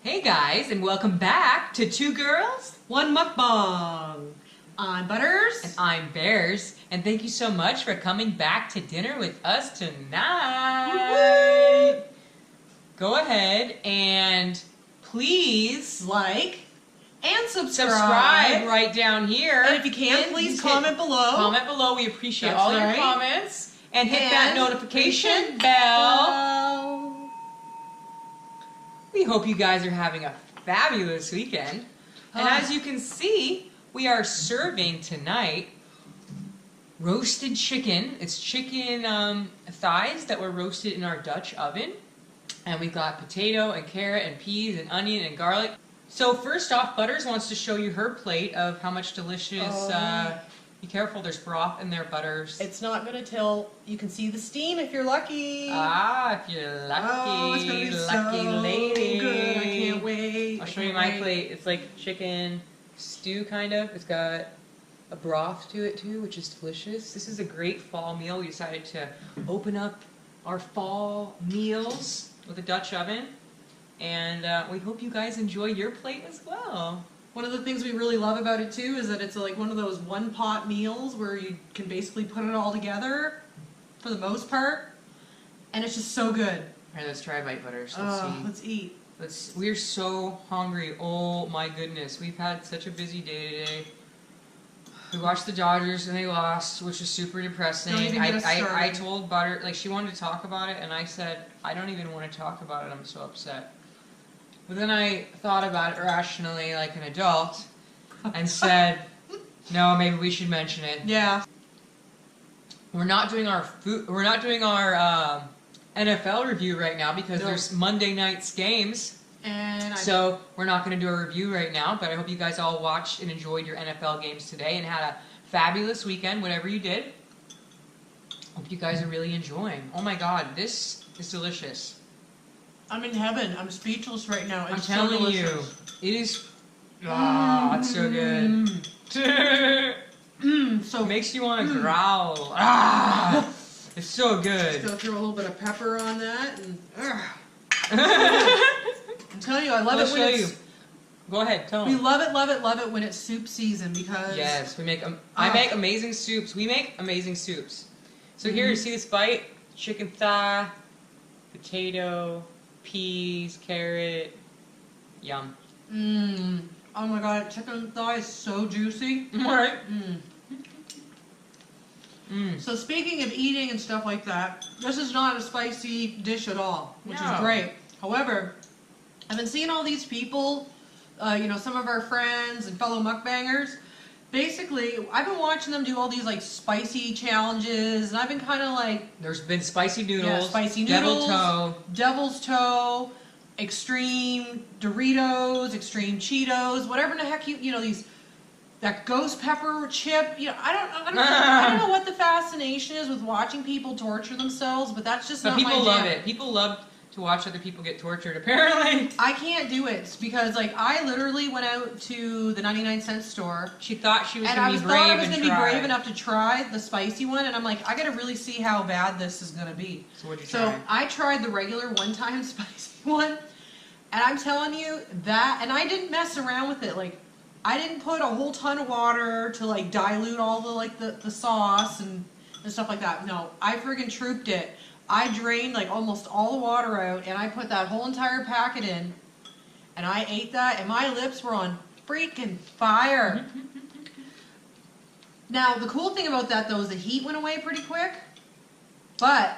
Hey guys, and welcome back to Two Girls, One Mukbang. I'm Butters. and I'm Bears, and thank you so much for coming back to dinner with us tonight. Woo-hoo! Go ahead and please Like and subscribe right down here. And if you can, please comment below. Comment below. We appreciate That's all your right. comments. And hit that And notification bell. We hope you guys are having a fabulous weekend. And as you can see, we are serving tonight roasted chicken. It's chicken thighs that were roasted in our Dutch oven. And we've got potato and carrot and peas and onion and garlic. So first off, Butters wants to show you her plate of how much delicious... be careful, there's broth in there, Butters. It's not gonna till you can see the steam if you're lucky. Ah, if you're lucky, it's gonna be lucky so lady. good. I can't wait. I'll show you my plate. It's like chicken stew, kind of. It's got a broth to it too, which is delicious. This is a great fall meal. We decided to open up our fall meals with a Dutch oven, and we hope you guys enjoy your plate as well. One of the things we really love about it too is that it's like one of those one-pot meals where you can basically put it all together for the most part, and it's just so good. All right, let's try a bite, Butters. Let's eat. We're so hungry. Oh my goodness, we've had such a busy day today. We watched the Dodgers and they lost, which is super depressing. Don't even get us started. I told Butter, like, she wanted to talk about it, and I said, I don't even want to talk about it. I'm so upset. But then I thought about it rationally, like an adult, and said, no, maybe we should mention it. Yeah. We're not doing our NFL review right now because there's Monday night's games. So we're not going to do a review right now, but I hope you guys all watched and enjoyed your NFL games today and had a fabulous weekend, whatever you did. Hope you guys are really enjoying. Oh my god, this is delicious. I'm in heaven. I'm speechless right now. I'm telling you, it is. Ah, it's so good. So it makes you want to growl. Ah, it's so good. Just go throw a little bit of pepper on that, and I'm telling you, I love it when it's. Go ahead, tell them. We love it when it's soup season because. Yes, we make. I make amazing soups. We make amazing soups. So here, see this bite: chicken thigh, potato, peas, carrot. Yum. Oh my god, chicken thigh is so juicy. Right. So speaking of eating and stuff like that, this is not a spicy dish at all, which is great. However, I've been seeing all these people, some of our friends and fellow mukbangers. Basically, I've been watching them do all these like spicy challenges, and I've been kind of like... There's been spicy noodles, devil's toe, extreme Doritos, extreme Cheetos, whatever the heck that ghost pepper chip. I don't know what the fascination is with watching people torture themselves, but that's just not my jam. People love it. People love to watch other people get tortured, apparently. I can't do it because, like, I literally went out to the 99-cent store. She thought she was going to be brave I was going to be brave enough to try the spicy one, and I'm like, I got to really see how bad this is going to be. So what'd you try? So I tried the regular one-time spicy one, and I'm telling you that, and I didn't mess around with it. Like, I didn't put a whole ton of water to, like, dilute all the sauce and stuff like that. No, I friggin' trooped it. I drained like almost all the water out, and I put that whole entire packet in, and I ate that, and my lips were on freaking fire. Now, the cool thing about that though is the heat went away pretty quick, but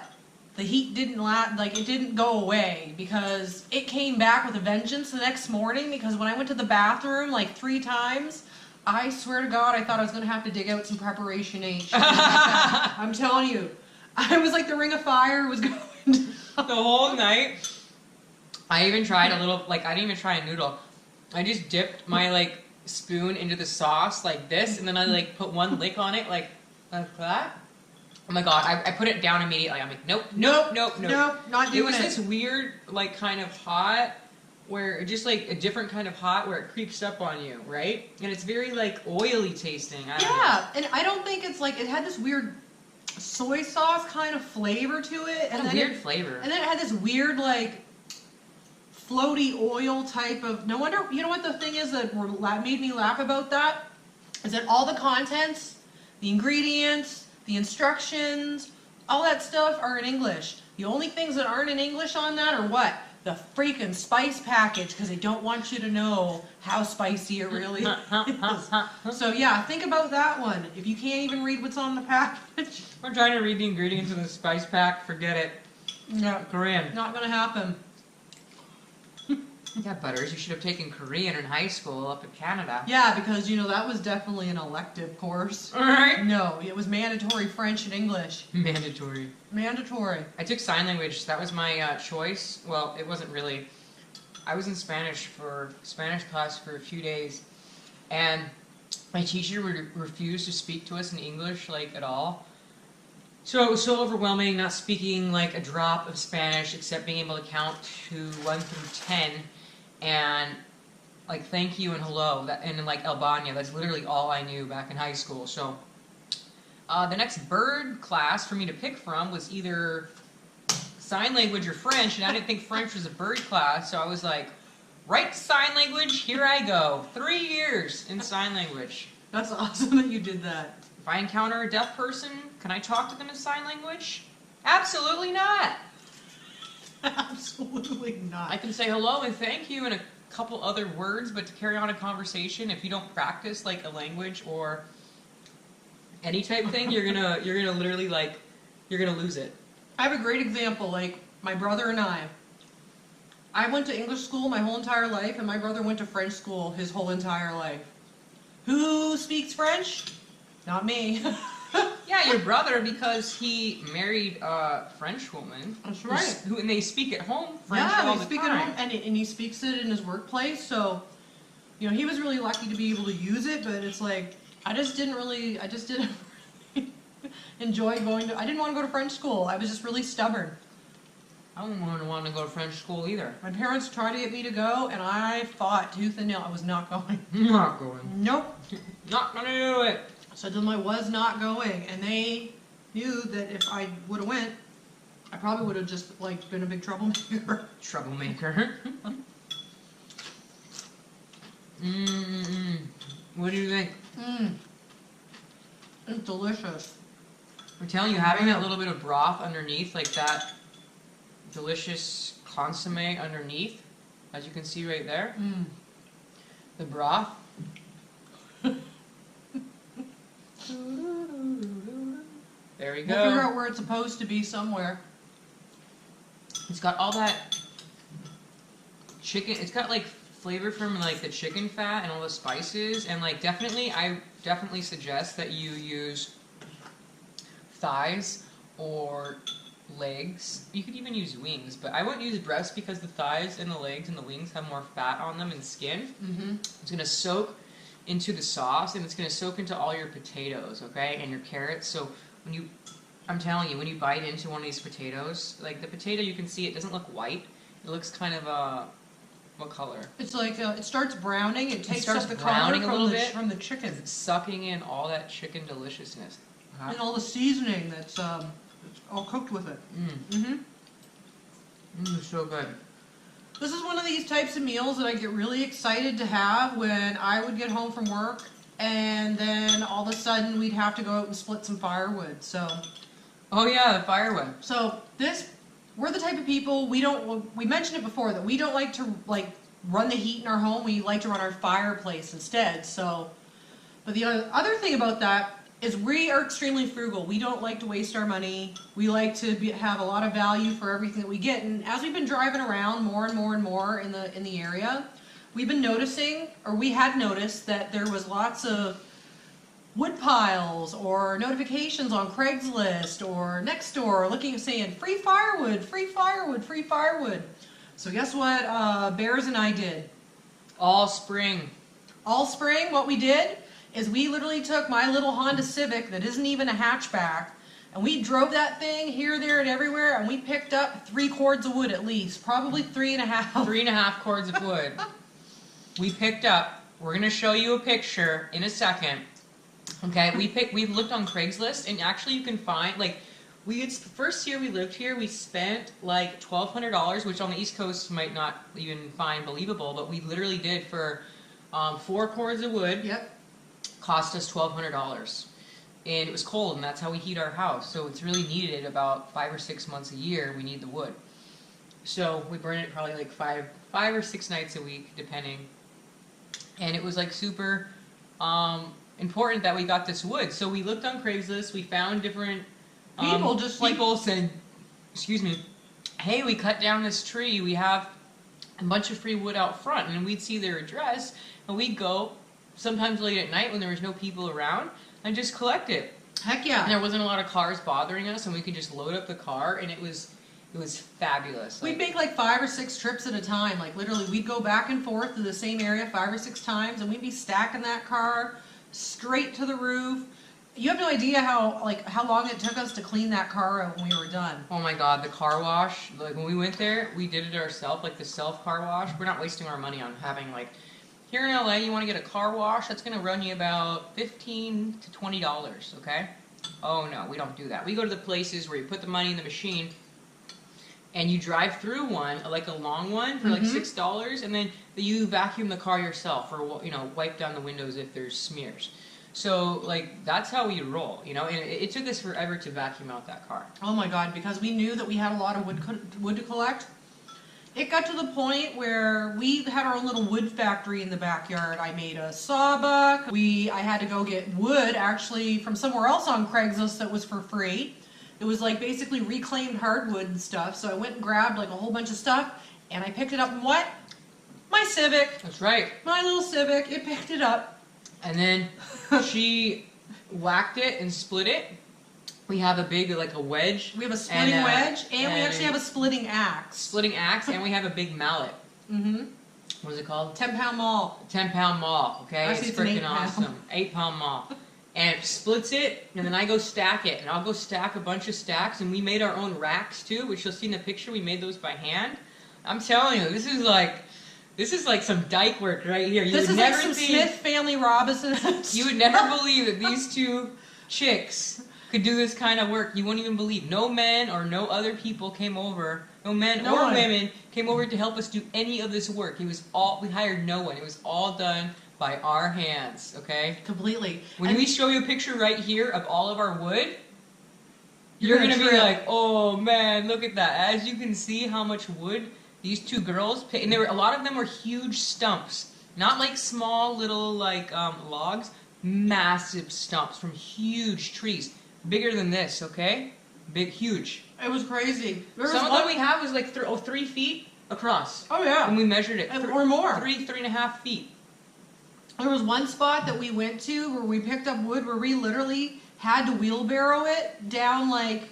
the heat didn't it didn't go away because it came back with a vengeance the next morning. Because when I went to the bathroom like 3 times, I swear to God, I thought I was gonna have to dig out some Preparation H. I'm telling you. I was like the ring of fire was going down. The whole night. I even tried a little, I didn't even try a noodle. I just dipped my, spoon into the sauce like this, and then I, put one lick on it, like that. Oh my god, I put it down immediately. I'm like, nope, not doing it. It was this weird, kind of hot, where, just, a different kind of hot where it creeps up on you, right? And it's very, oily tasting. I don't know. And I don't think it's, it had this weird soy sauce kind of flavor to it, and then weird flavor. And then it had this weird floaty oil type of. No wonder. You know what the thing is that made me laugh about that is that all the contents, the ingredients, the instructions, all that stuff are in English. The only things that aren't in English on that are what? The freaking spice package, because they don't want you to know how spicy it really is. So yeah, think about that one. If you can't even read what's on the package. We're trying to read the ingredients of the spice pack. Forget it. No, Korean. not gonna happen. Yeah, Butters, you should have taken Korean in high school up in Canada. Yeah, because that was definitely an elective course. Alright. No, it was mandatory French and English. Mandatory. Mandatory. I took sign language. That was my choice. Well, it wasn't really. I was in Spanish class for a few days, and my teacher would refuse to speak to us in English, like, at all. So it was so overwhelming, not speaking like a drop of Spanish, except being able to count to 1 through 10, and like thank you and hello, and like Albania. That's literally all I knew back in high school. So the next bird class for me to pick from was either sign language or French, and I didn't think French was a bird class, so I was like, right, sign language, here I go. 3 years in sign language. That's awesome that you did that. If I encounter a deaf person, can I talk to them in sign language? Absolutely not. Absolutely not. I can say hello and thank you and a couple other words, but to carry on a conversation, if you don't practice like a language or any type of thing, you're gonna literally you're gonna lose it. I have a great example. Like my brother and I went to English school my whole entire life, and my brother went to French school his whole entire life. Who speaks French? Not me. Yeah, your brother, because he married a French woman. That's right. And they speak at home French all the speak time. at home, and he speaks it in his workplace. So, he was really lucky to be able to use it. But it's like I just didn't enjoy going to. I didn't want to go to French school. I was just really stubborn. I wouldn't want to go to French school either. My parents tried to get me to go, and I fought tooth and nail. I was not going. Not going. Nope. Not gonna do it. So I told them I was not going, and they knew that if I would have went, I probably would have just been a big troublemaker. Troublemaker. What do you think? It's delicious. I'm telling you, having that little bit of broth underneath, like that delicious consomme underneath, as you can see right there, the broth. There we go. We'll figure out where it's supposed to be somewhere. It's got all that chicken. It's got flavor from the chicken fat and all the spices, and I definitely suggest that you use thighs or legs. You could even use wings, but I wouldn't use breast because the thighs and the legs and the wings have more fat on them and skin. It's gonna soak into the sauce, and it's gonna soak into all your potatoes, okay, and your carrots. So I'm telling you, when you bite into one of these potatoes, the potato, you can see it doesn't look white. It looks kind of what color? It's it starts browning. It takes starts up the browning color a little bit from the chicken. It's sucking in all that chicken deliciousness. And all the seasoning that's all cooked with it. It's so good. This is one of these types of meals that I get really excited to have when I would get home from work, and then all of a sudden we'd have to go out and split some firewood. So, oh yeah, the firewood. So we're the type of people, we mentioned it before, that we don't like to run the heat in our home. We like to run our fireplace instead. So, but the other thing about that is we are extremely frugal. We don't like to waste our money. We like to have a lot of value for everything that we get. And as we've been driving around more and more and more in the area, we've been noticing, or we had noticed, that there was lots of wood piles or notifications on Craigslist or Nextdoor saying free firewood, free firewood, free firewood. So guess what Bears and I did? All spring, what we did is we literally took my little Honda Civic that isn't even a hatchback, and we drove that thing here, there, and everywhere, and we picked up 3 cords of wood at least, probably 3.5. 3.5 cords of wood. We picked up. We're gonna show you a picture in a second. Okay, we looked on Craigslist, and actually you can find First year we lived here, we spent like $1,200, which on the East Coast might not even find believable, but we literally did for 4 cords of wood. Yep. Cost us $1,200, and it was cold, and that's how we heat our house. So it's really needed about 5 or 6 months a year. We need the wood, so we burn it probably like five or 6 nights a week, depending. And it was like super important that we got this wood. So we looked on Craigslist. We found different people said, excuse me, hey, we cut down this tree. We have a bunch of free wood out front, and we'd see their address, and we'd go sometimes late at night when there was no people around and just collect it. Heck yeah. And there wasn't a lot of cars bothering us, and we could just load up the car, and it was fabulous. We'd make like 5 or 6 trips at a time. Like literally, we'd go back and forth to the same area 5 or 6 times, and we'd be stacking that car straight to the roof. You have no idea how long it took us to clean that car out when we were done. Oh my God, the car wash! Like when we went there, we did it ourselves, like the self car wash. We're not wasting our money on having like. Here in LA, you want to get a car wash, that's going to run you about $15 to $20, okay? Oh no, we don't do that. We go to the places where you put the money in the machine and you drive through one, like a long one, for like $6, and then you vacuum the car yourself, or wipe down the windows if there's smears. So like that's how we roll, and it took us forever to vacuum out that car. Oh my God, because we knew that we had a lot of wood to collect. It got to the point where we had our own little wood factory in the backyard. I made a sawbuck. I had to go get wood actually from somewhere else on Craigslist that was for free. It was like basically reclaimed hardwood and stuff. So I went and grabbed like a whole bunch of stuff, and I picked it up in what? My Civic. That's right. My little Civic. It picked it up. And then she whacked it and split it. We have a big, like a wedge. We have a splitting wedge, and we actually have a splitting axe. Splitting axe, and we have a big mallet. Mm-hmm. What is it called? 10-pound maul. 10-pound maul, okay? Actually, it's freaking awesome. 8-pound maul. And it splits it, and then I go stack it. And I'll go stack a bunch of stacks, and we made our own racks, too, which you'll see in the picture. We made those by hand. I'm telling you, this is like some dyke work right here. This is like some Smith Family Robinson. You would never believe that these two chicks could do this kind of work. You won't even believe. No men or no other people came over. No men or women came over to help us do any of this work. We hired no one. It was all done by our hands, okay? Completely. When we show you a picture right here of all of our wood, you're going to be like, oh man, look at that. As you can see how much wood these two girls picked. And a lot of them were huge stumps. Not like small little logs. Massive stumps from huge trees. Bigger than this, okay? Huge. It was crazy. Some of them we have was like 3 feet across. Oh yeah. And we measured it. Or more. 3.5 feet. There was one spot that we went to where we picked up wood where we literally had to wheelbarrow it down like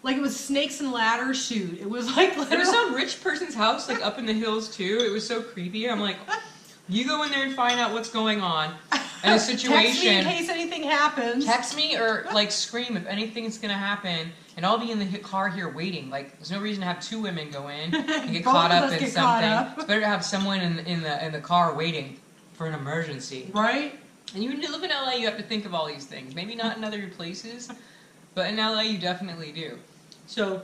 it was snakes and ladders shoot. It was like literally. There was some rich person's house like up in the hills too. It was so creepy. I'm like, you go in there and find out what's going on. In a situation. Text me in case anything happens. Text me or like scream if anything's gonna happen, and I'll be in the car here waiting. Like there's no reason to have 2 women go in and get caught up in something. It's better to have someone in the car waiting for an emergency. Right. And you live in LA, you have to think of all these things. Maybe not in other places, but in LA you definitely do. So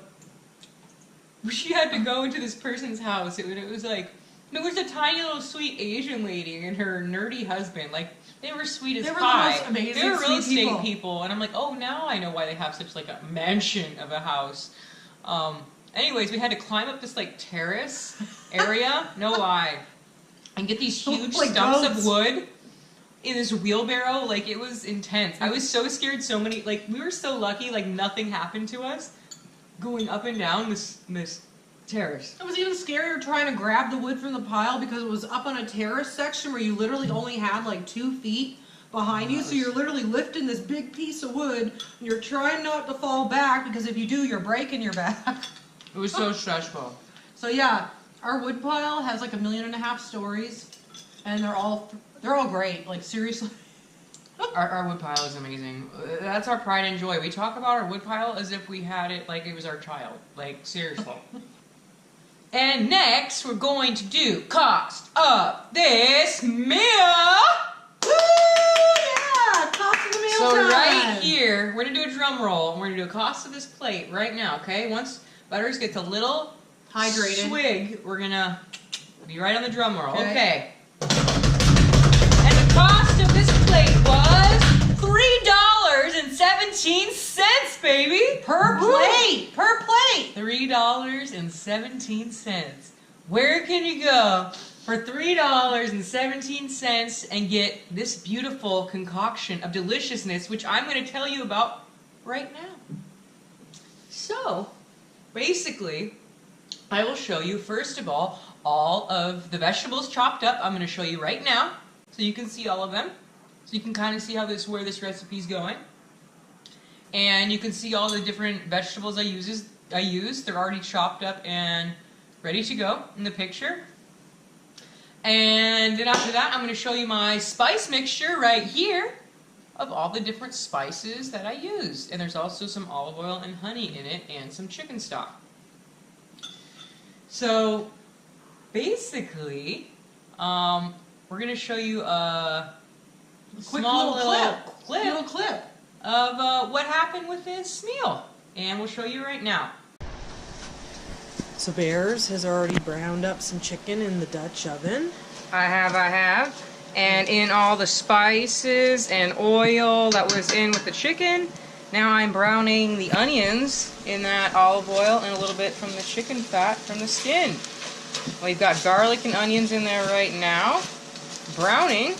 she had to go into this person's house. It was like there was a tiny little sweet Asian lady and her nerdy husband. Like. They were sweet as pie. The most amazing they were real estate people. people, and I'm like, oh, now I know why they have such like a mansion of a house. Anyways, we had to climb up this like terrace area, no lie, and get these huge stumps of wood in this wheelbarrow. Like it was intense. I was so scared. We were so lucky. Like nothing happened to us going up and down this terrace. It was even scarier trying to grab the wood from the pile because it was up on a terrace section where you literally only had like 2 feet behind you. So you're literally lifting this big piece of wood and you're trying not to fall back because if you do, you're breaking your back. It was so stressful. So yeah, our wood pile has like 1.5 million stories and they're all great. Like seriously. Our wood pile is amazing. That's our pride and joy. We talk about our wood pile as if we had it like it was our child. Like seriously. And next, we're going to do cost of this meal. Woo! Yeah, cost of the meal. So time. right here, we're gonna do a drum roll, and we're gonna do a cost of this plate right now, okay? Once Butters gets a little Hydrated. swig, we're gonna be right on the drum roll. Okay. And the cost of this plate was $3.17, baby! Per plate. Per plate. $3.17. Where can you go for $3.17 and get this beautiful concoction of deliciousness, which I'm going to tell you about right now? So, basically, I will show you, first of all of the vegetables chopped up. I'm going to show you right now, so you can see all of them. So you can kind of see where this recipe's going. And you can see all the different vegetables I use. They're already chopped up and ready to go in the picture. And then after that, I'm going to show you my spice mixture right here of all the different spices that I used. And there's also some olive oil and honey in it and some chicken stock. So basically, we're going to show you a small little clip of what happened with this meal. And we'll show you right now. So Bears has already browned up some chicken in the Dutch oven. I have. And in all the spices and oil that was in with the chicken, now I'm browning the onions in that olive oil and a little bit from the chicken fat from the skin. We've got garlic and onions in there right now, browning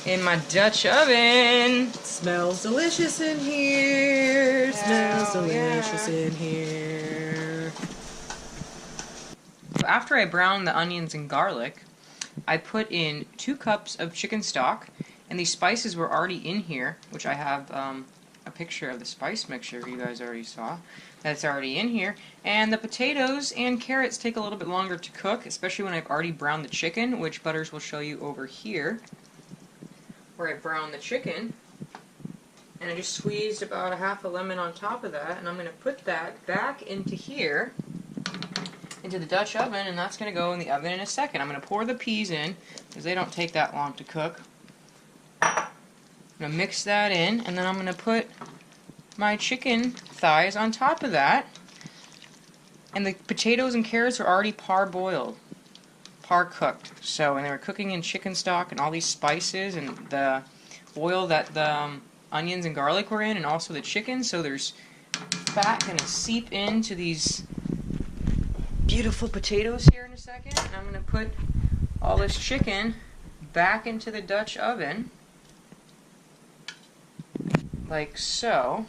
in my Dutch oven. It smells delicious in here. It smells delicious in here. So after I browned the onions and garlic, I put in 2 cups of chicken stock, and these spices were already in here, which I have a picture of the spice mixture you guys already saw. That's already in here. And the potatoes and carrots take a little bit longer to cook, especially when I've already browned the chicken, which Butters will show you over here, where I browned the chicken. And I just squeezed about a half a lemon on top of that, and I'm going to put that back into here, into the Dutch oven, and that's going to go in the oven in a second. I'm going to pour the peas in, because they don't take that long to cook. I'm going to mix that in, and then I'm going to put my chicken thighs on top of that. And the potatoes and carrots are already par-boiled, par-cooked. So, and they were cooking in chicken stock and all these spices and the oil that the onions and garlic were in, and also the chicken. So there's fat going to seep into these beautiful potatoes here in a second. And I'm going to put all this chicken back into the Dutch oven, like so.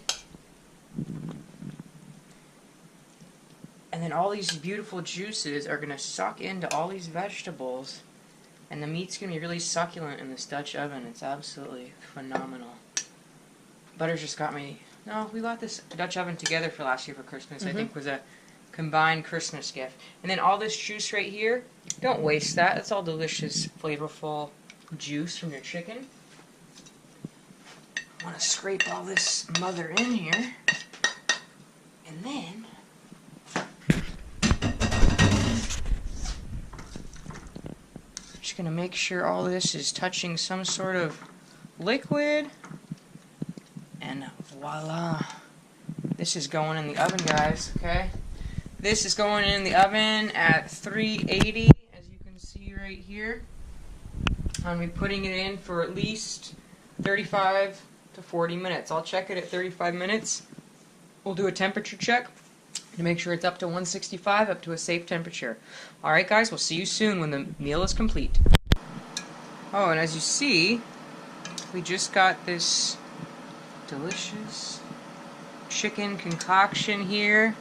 And then all these beautiful juices are going to suck into all these vegetables, and the meat's going to be really succulent in this Dutch oven. It's absolutely phenomenal. Butters just got me... No, we got this Dutch oven together for last year for Christmas. I think was a combined Christmas gift. And then all this juice right here, don't waste that. It's all delicious, flavorful juice from your chicken. I want to scrape all this mother in here. And then... just going to make sure all this is touching some sort of liquid. And voila. This is going in the oven, guys, okay? This is going in the oven at 380, as you can see right here. I'm going to be putting it in for at least 35 to 40 minutes. I'll check it at 35 minutes. We'll do a temperature check to make sure it's up to 165, up to a safe temperature. Alright guys, we'll see you soon when the meal is complete. Oh, and as you see, we just got this delicious chicken concoction here.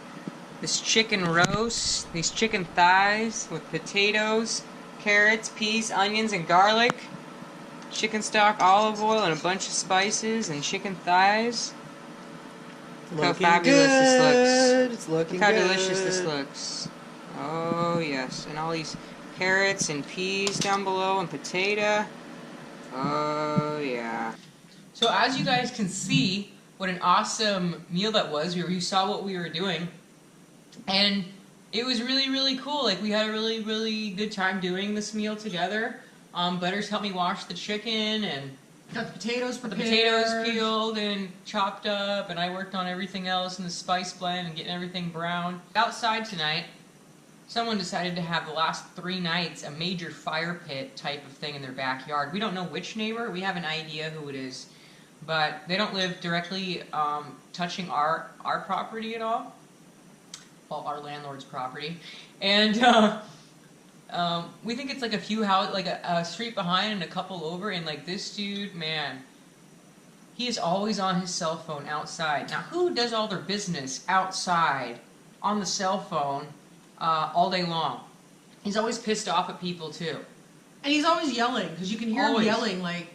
This chicken roast, these chicken thighs with potatoes, carrots, peas, onions, and garlic. Chicken stock, olive oil, and a bunch of spices, and chicken thighs. Look how fabulous this looks. It's looking Look how good. delicious this looks. Oh yes, and all these carrots and peas down below, and potato. Oh yeah. So as you guys can see, what an awesome meal that was. You saw what we were doing, and it was really, really cool. Like, we had a really, really good time doing this meal together. Butters helped me wash the chicken, and Got the potatoes The prepared. potatoes peeled and chopped up, and I worked on everything else in the spice blend and getting everything brown. Outside tonight, someone decided to have the last 3 nights a major fire pit type of thing in their backyard. We don't know which neighbor. We have an idea who it is, but they don't live directly touching our property at all. Well, our landlord's property, and we think it's like a few houses, like a street behind and a couple over. And like this dude, man, he is always on his cell phone outside. Now, who does all their business outside on the cell phone all day long? He's always pissed off at people too. And he's always yelling, because you can hear Always. him yelling. Like,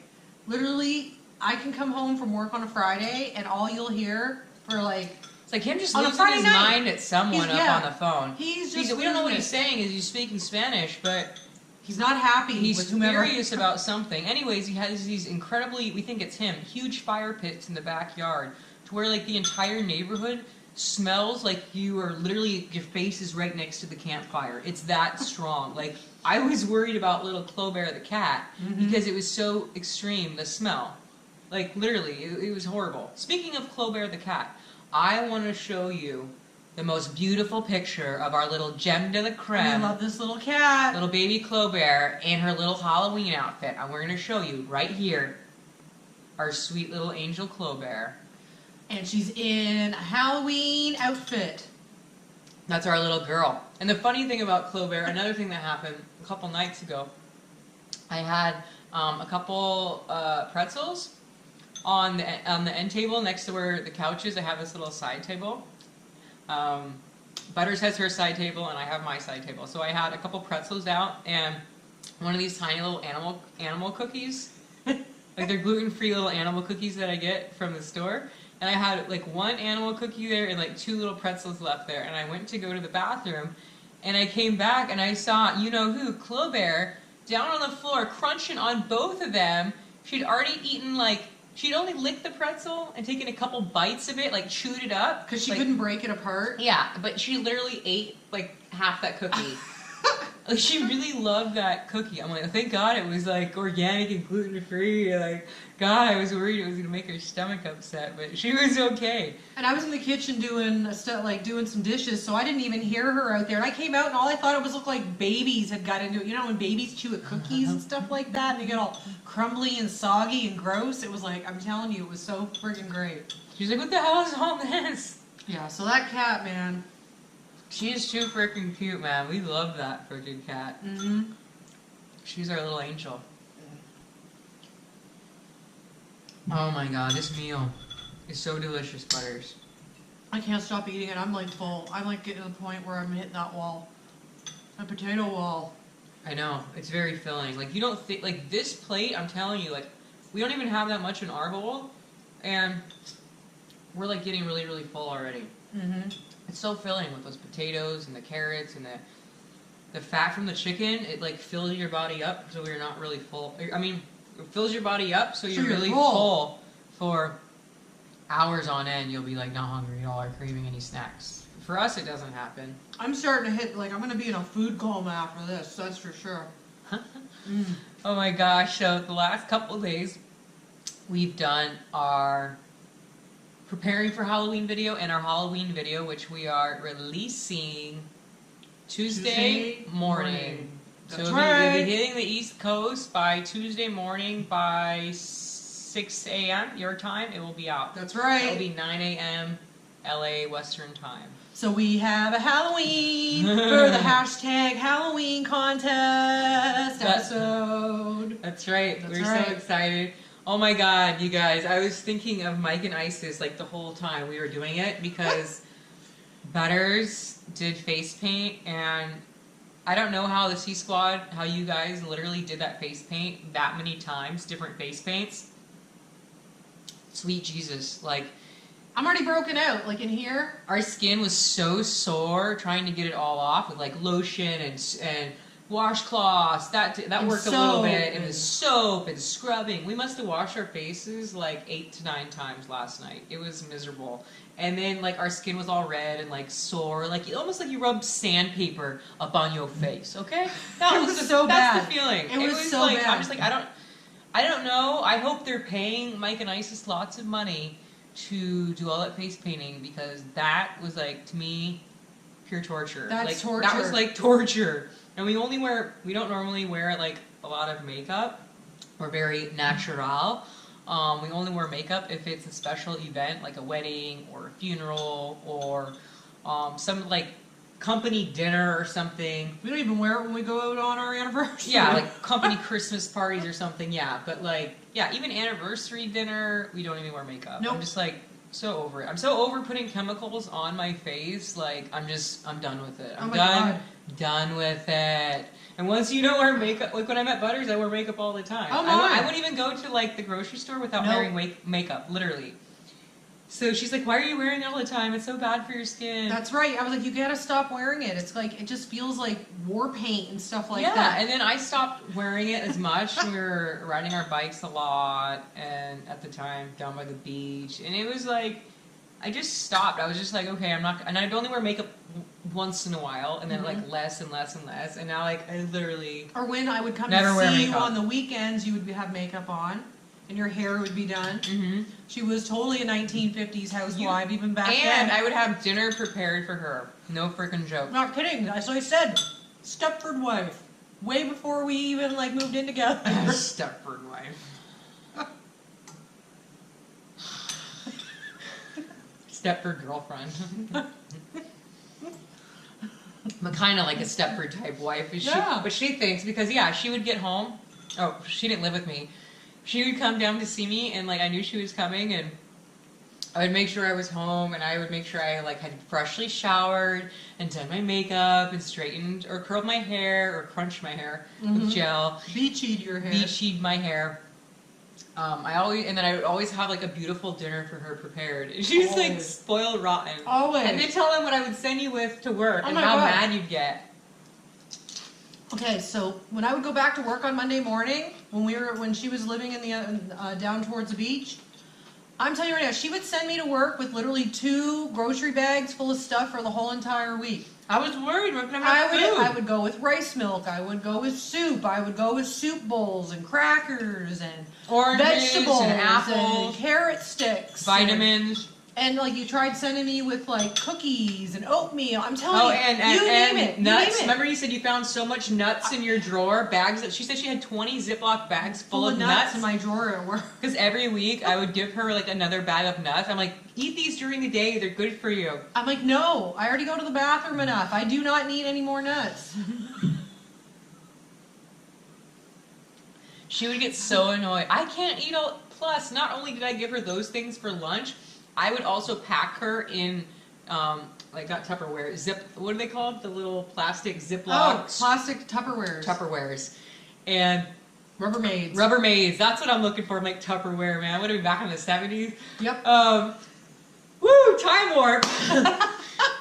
literally, I can come home from work on a Friday, and all you'll hear for like... It's like him just On a losing Friday his night. mind at someone He's- yeah. up on the phone. He's just we don't know what losing he's it. saying. Is he's speaking Spanish, but He's not happy he's with whomever. furious about something. Anyways, he has these incredibly, we think it's him, huge fire pits in the backyard, to where like the entire neighborhood smells like you are literally, your face is right next to the campfire. It's that strong. Like, I was worried about little Clobert the cat because it was so extreme, the smell. Like, literally, it was horrible. Speaking of Clobert the cat, I want to show you the most beautiful picture of our little gem de la I creme, love this little cat. little baby Clobert, in her little Halloween outfit. And we're going to show you right here our sweet little angel Clobert. And she's in a Halloween outfit. That's our little girl. And the funny thing about Clobert, another thing that happened a couple nights ago, I had a couple pretzels on the end table next to where the couch is. I have this little side table. Butters has her side table, and I have my side table. So I had a couple pretzels out, and one of these tiny little animal cookies, like they're gluten-free little animal cookies that I get from the store. And I had like one animal cookie there and like 2 little pretzels left there. And I went to go to the bathroom, and I came back and I saw, you know who, Clobert, down on the floor crunching on both of them. She'd already eaten like, she'd only licked the pretzel and taken a couple bites of it, like chewed it up. Because she like, couldn't break it apart. Yeah, but she literally ate like half that cookie. Like, she really loved that cookie. I'm like, thank God it was like organic and gluten free. Like, God, I was worried it was gonna make her stomach upset, but she was okay. And I was in the kitchen doing doing some dishes, so I didn't even hear her out there. And I came out, and all I thought it was looked like babies had got into it. You know, when babies chew at cookies and stuff like that, and they get all crumbly and soggy and gross. It was like, I'm telling you, it was so friggin' great. She's like, what the hell is all this? Yeah, so that cat, man. She is too freaking cute, man. We love that freaking cat. Mm-hmm. She's our little angel. Oh my God, this meal is so delicious, Butters. I can't stop eating it. I'm like full. I'm like getting to the point where I'm hitting that wall. A potato wall. I know, it's very filling. Like, you don't think, like, this plate, I'm telling you, like, we don't even have that much in our bowl, and we're like getting really, really full already. Mm-hmm. It's so filling with those potatoes and the carrots and the fat from the chicken. It like fills your body up, so you're not really full. I mean, it fills your body up, so you're really full for hours on end. You'll be like not hungry at all or craving any snacks. For us, it doesn't happen. I'm starting to hit, like, I'm going to be in a food coma after this, that's for sure. Oh my gosh, so the last couple of days, we've done our preparing for Halloween video and our Halloween video, which we are releasing Tuesday morning. That's So right. we'll be hitting the East Coast by Tuesday morning by 6 a.m. your time. It will be out. That's It will right. be 9 a.m. LA Western time. So we have a Halloween for the hashtag Halloween contest episode. That's right. That's We're right. so excited. Oh my God, you guys. I was thinking of Mike and Isis like the whole time we were doing it because Butters did face paint, and I don't know how the C Squad, how you guys literally did that face paint that many times, different face paints. Sweet Jesus. Like, I'm already broken out, like in here. our skin was so sore trying to get it all off with like lotion and washcloths. That And worked a little soap bit. It and- was soap and scrubbing. We must have washed our faces like 8 to 9 times last night. It was miserable. And then like our skin was all red and like sore, like almost like you rubbed sandpaper up on your face. Okay, It was so that's bad. the feeling. It was so like bad. I'm just like I don't know. I hope they're paying Mike and Isis lots of money to do all that face painting, because that was like, to me, pure torture. That's like, torture. That was like torture. And we don't normally wear like a lot of makeup. We're very natural. We only wear makeup if it's a special event, like a wedding or a funeral or some like company dinner or something. We don't even wear it when we go out on our anniversary. Yeah, like company Christmas parties or something. Yeah, but like, yeah, even anniversary dinner, we don't even wear makeup. Nope. I'm just like so over it. I'm so over putting chemicals on my face. Like, I'm done with it. I'm done with it. And once you don't wear makeup, like when I'm at Butters, I wear makeup all the time. Oh, I wouldn't even go to like the grocery store without wearing makeup, literally. So she's like, "Why are you wearing it all the time? It's so bad for your skin." That's right. I was like, you gotta stop wearing it. It's like, it just feels like war paint and stuff like that. Yeah, and then I stopped wearing it as much. We were riding our bikes a lot, and at the time, down by the beach. And it was like, I just stopped. I was just like, okay, I'm not, and I'd only wear makeup once in a while, and then like less and less and less. And now like, I literally Or when I would come never to wear see you makeup. on the weekends, you would have makeup on. And your hair would be done. Mm-hmm. She was totally a 1950s housewife, even back then. And I would have dinner prepared for her. No freaking joke. Not kidding. As I said, Stepford wife. Way before we even like moved in together. Stepford wife. Stepford girlfriend. But kind of like a Stepford type wife. Yeah. But she thinks, because yeah, she would get home. Oh, she didn't live with me. She would come down to see me, and like I knew she was coming, and I would make sure I was home, and I would make sure I like had freshly showered and done my makeup and straightened or curled my hair or crunched my hair with gel. Beached your hair. Beached my hair. And then I would always have like a beautiful dinner for her prepared. And she was like spoiled rotten. Always. And then tell them what I would send you with to work and how mad you'd get. Okay, so when I would go back to work on Monday morning, when she was living in the down towards the beach, I'm telling you right now, she would send me to work with literally 2 grocery bags full of stuff for the whole entire week. I was worried. We're gonna have food. I would go with rice milk. I would go with soup. I would go with soup bowls and crackers and oranges vegetables and apples, and carrot sticks, vitamins. And like you tried sending me with like cookies and oatmeal. I'm telling you, and you name it. Nuts. Remember you said you found so much nuts in your drawer? Bags. She said she had 20 Ziploc bags full of nuts in my drawer at work. Because every week I would give her like another bag of nuts. I'm like, eat these during the day. They're good for you. I'm like, no. I already go to the bathroom enough. I do not need any more nuts. She would get so annoyed. I can't eat all. Plus, not only did I give her those things for lunch, I would also pack her in, like not Tupperware, what are they called? The little plastic Ziplocs? Oh, plastic Tupperwares. Tupperwares. And Rubbermaids. Rubbermaids, that's what I'm looking for. I'm like, Tupperware, man. I would have been back in the 70s. Yep. Woo, time warp.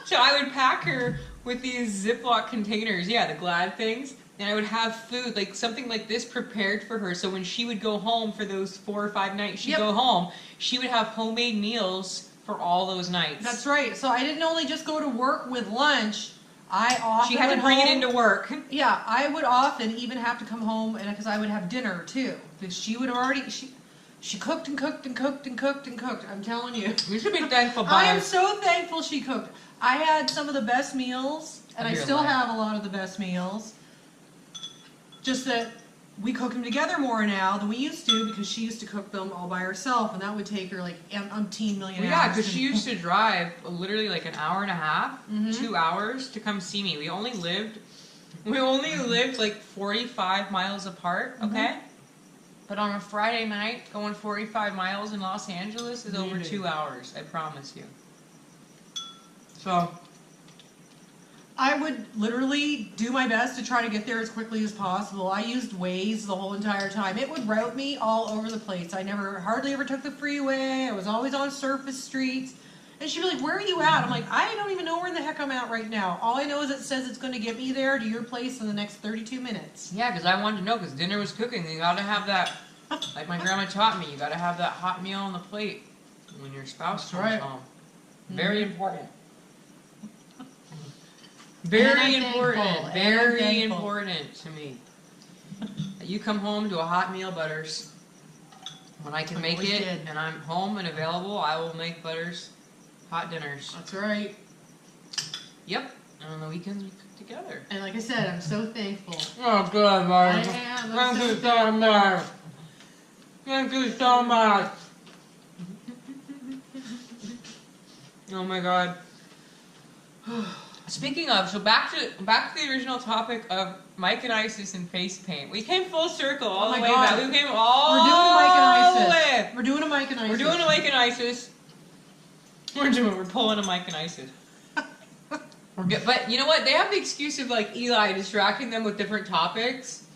So I would pack her with these Ziploc containers. Yeah, the Glad things. And I would have food, like something like this prepared for her. So when she would go home for those 4 or 5 nights she'd go home, she would have homemade meals for all those nights. That's right. So I didn't only just go to work with lunch. I often She had to bring it into work. Yeah, I would often even have to come home and because I would have dinner too. Because she would already she cooked and cooked and cooked and cooked and cooked. I'm telling you. We should be thankful. I am so thankful she cooked. I had some of the best meals, and I still have a lot of the best meals. Just that we cook them together more now than we used to because she used to cook them all by herself, and that would take her like umpteen million hours. Yeah, because she used to drive literally like an hour and a half, 2 hours to come see me. We only lived like 45 miles apart, okay? But on a Friday night, going 45 miles in Los Angeles is over 2 hours, I promise you. So I would literally do my best to try to get there as quickly as possible. I used Waze the whole entire time. It would route me all over the place. I hardly ever took the freeway. I was always on surface streets. And she'd be like, where are you at? I'm like, I don't even know where the heck I'm at right now. All I know is it says it's going to get me there to your place in the next 32 minutes. yeah, because I wanted to know, because dinner was cooking. You got to have that, like my grandma taught me, you got to have that hot meal on the plate when your spouse comes home. Very important. Very important. Very important to me. You come home to a hot meal, Butters. When I can make it and I'm home and available, I will make Butters hot dinners. That's right. Yep. And on the weekends we cook together. And like I said, I'm so thankful. Oh, good, Mark. I am. Thank you so much. Thank you so much. Oh my God. Speaking of, so back to the original topic of Mike and Isis and face paint. We came full circle all the way back. We came all the way. We're doing a Mike and Isis. We're doing a Mike and Isis. We're pulling a Mike and Isis. But you know what? They have the excuse of like Eli distracting them with different topics.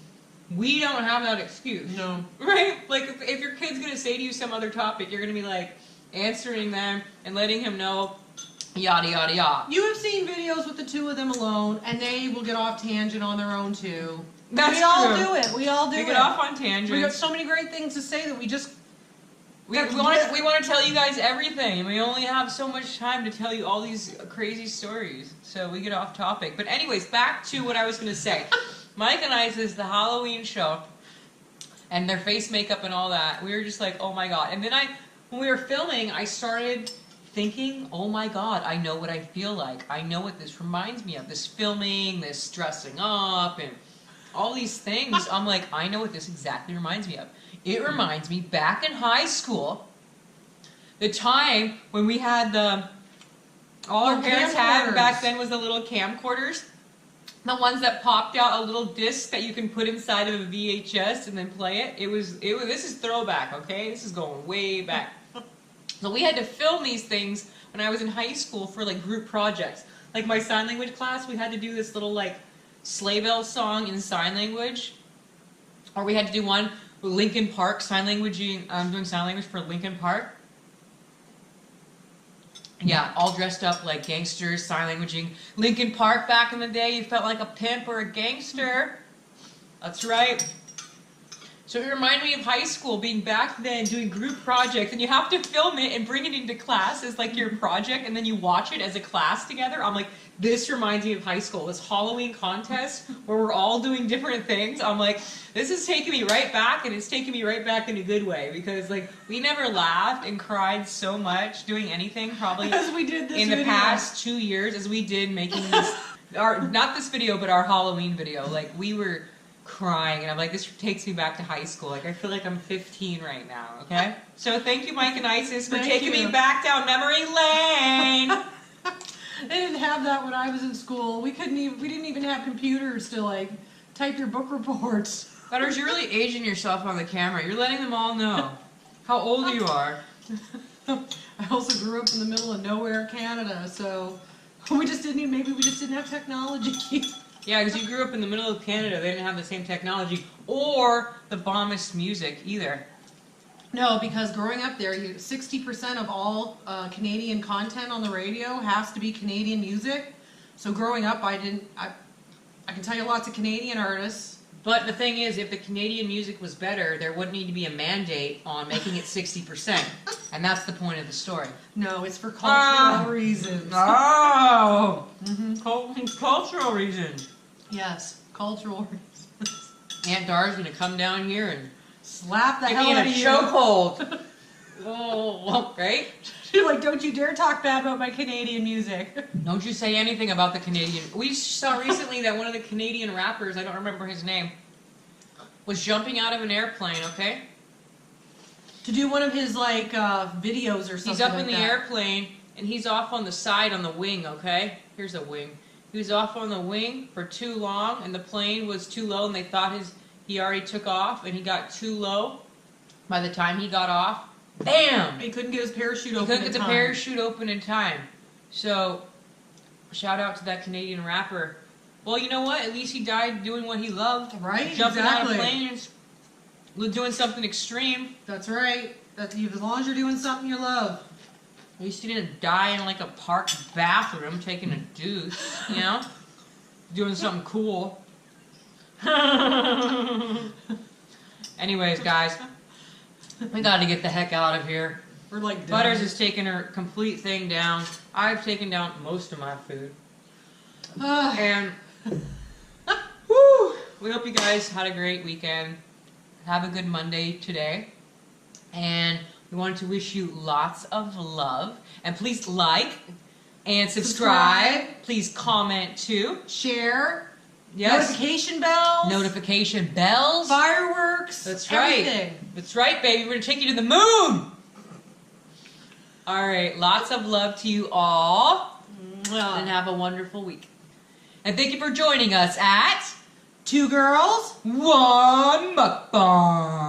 We don't have that excuse. No. Right? Like if your kid's gonna say to you some other topic, you're gonna be like answering them and letting him know. Yada yada yada. You have seen videos with the two of them alone, and they will get off tangent on their own too. That's we all true. do it. We all do it. We get off on tangents. We got so many great things to say that we just. We want to tell you guys everything, and we only have so much time to tell you all these crazy stories. So we get off topic. But anyways, back to what I was going to say. Mike and Isis, the Halloween show, and their face makeup and all that. We were just like, oh my God. And then when we were filming, I started thinking, oh my God, I know what I feel like. I know what this reminds me of. This filming, this dressing up, and all these things. I'm like, I know what this exactly reminds me of. It reminds me back in high school, the time when we had all our parents had back then was the little camcorders. The ones that popped out a little disc that you can put inside of a VHS and then play it. This is throwback, okay? This is going way back. So we had to film these things when I was in high school for like group projects. Like my sign language class, we had to do this little like sleigh bell song in sign language. Or we had to do one with Lincoln Park sign language. I'm doing sign language for Lincoln Park. Yeah, all dressed up like gangsters, sign languaging. Lincoln Park back in the day, you felt like a pimp or a gangster. That's right. So it reminded me of high school, being back then, doing group projects, and you have to film it and bring it into class as like your project, and then you watch it as a class together. I'm like, this reminds me of high school, this Halloween contest where we're all doing different things. I'm like, this is taking me right back, and it's taking me right back in a good way, because like we never laughed and cried so much doing anything probably as we did this in the past 2 years as we did making this, not this video, but our Halloween video. Like we were crying, and I'm like, this takes me back to high school. Like I feel like I'm 15 right now. Okay, so thank you, Mike and Isis, for taking me back down memory lane. They didn't have that when I was in school. We didn't even have computers to like type your book reports. Butters, you're really aging yourself on the camera. You're letting them all know how old you are. I also grew up in the middle of nowhere, Canada, so maybe we just didn't have technology. Yeah, because you grew up in the middle of Canada. They didn't have the same technology or the bombest music either. No, because growing up there, 60% of all Canadian content on the radio has to be Canadian music. So growing up, I can tell you lots of Canadian artists. But the thing is, if the Canadian music was better, there wouldn't need to be a mandate on making it 60%. And that's the point of the story. No, it's for cultural reasons. Oh! Cultural reasons. Yes, cultural reasons. Aunt Dar's going to come down here and slap the hell out of you. Chokehold. Oh, right? She's like, don't you dare talk bad about my Canadian music. Don't you say anything about the Canadian. We saw recently that one of the Canadian rappers, I don't remember his name, was jumping out of an airplane, okay? To do one of his, like, videos or something. He's up in the airplane, and he's off on the side on the wing, okay? Here's a wing. He was off on the wing for too long, and the plane was too low, and they thought he already took off, and he got too low. By the time he got off, bam! He couldn't get his parachute open in time. He couldn't get the parachute open in time. So, shout out to that Canadian rapper. Well, you know what? At least he died doing what he loved. Right, jumping out of planes, doing something extreme. That's right. As long as you're doing something you love. At least he didn't die in like a park bathroom taking a deuce, you know? Doing something cool. Anyways, guys, we gotta get the heck out of here. We're like done. Butters has taken her complete thing down. I've taken down most of my food. And woo, we hope you guys had a great weekend. Have a good Monday today. And we wanted to wish you lots of love. And please like and subscribe. Please comment too. Share. Yes. Notification bells. Notification bells. Fireworks. That's right. Everything. That's right, baby. We're going to take you to the moon. All right. Lots of love to you all. And have a wonderful week. And thank you for joining us at 2 girls, 1 Mukbang.